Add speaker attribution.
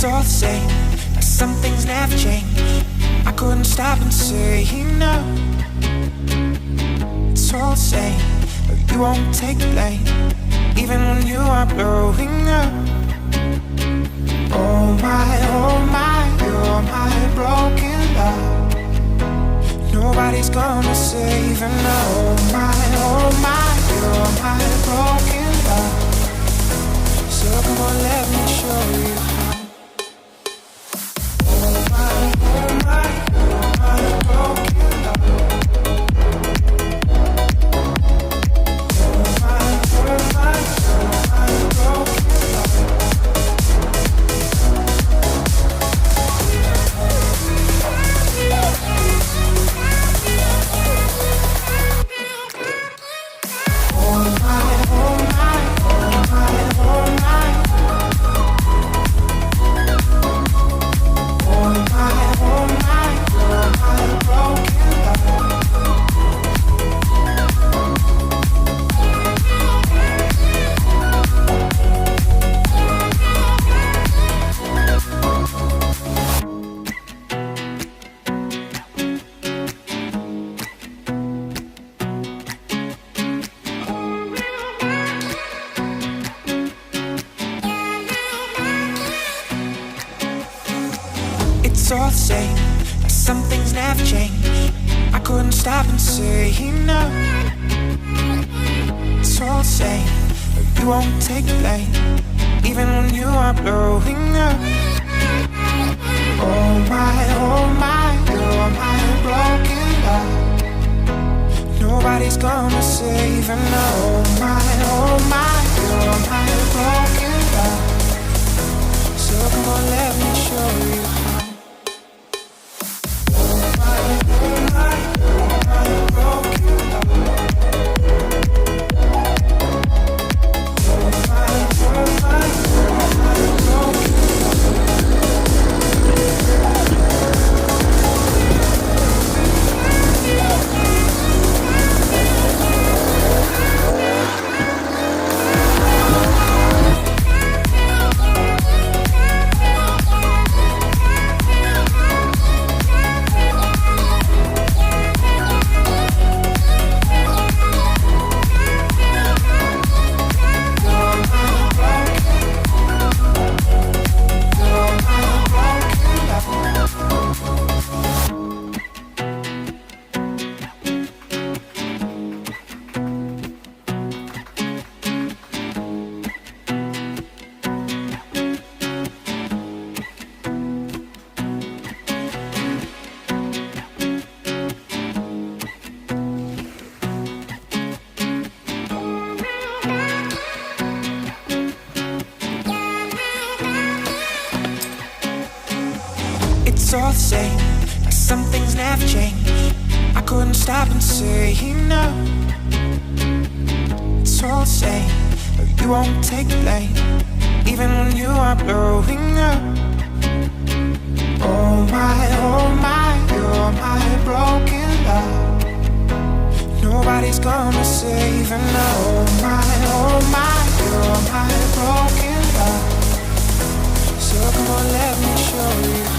Speaker 1: It's all the same, but some things never change. I couldn't stop and say no. It's all the same, but you won't take the blame, even when you are blowing up. Oh my, you're my broken love. Nobody's gonna save her now. Oh my, you're my broken love. So come on, let me show you how. Oh my, you're my broken love. Oh my, you're my broken love. It's all the same, but some things never change. I couldn't stop and say no. It's all the same, but you won't take the blame, even when you are blowing up. Oh my, you're my broken love. Nobody's gonna save her now. Oh my, you're my broken love. So come on, let me show you how. It's all the same, but some things never change. I couldn't stop and say no. It's all the same, but you won't take the blame, even when you are blowing up. Oh my, you're my broken love. Nobody's gonna save her now. Oh my, you're my broken love. So come on, let me show you.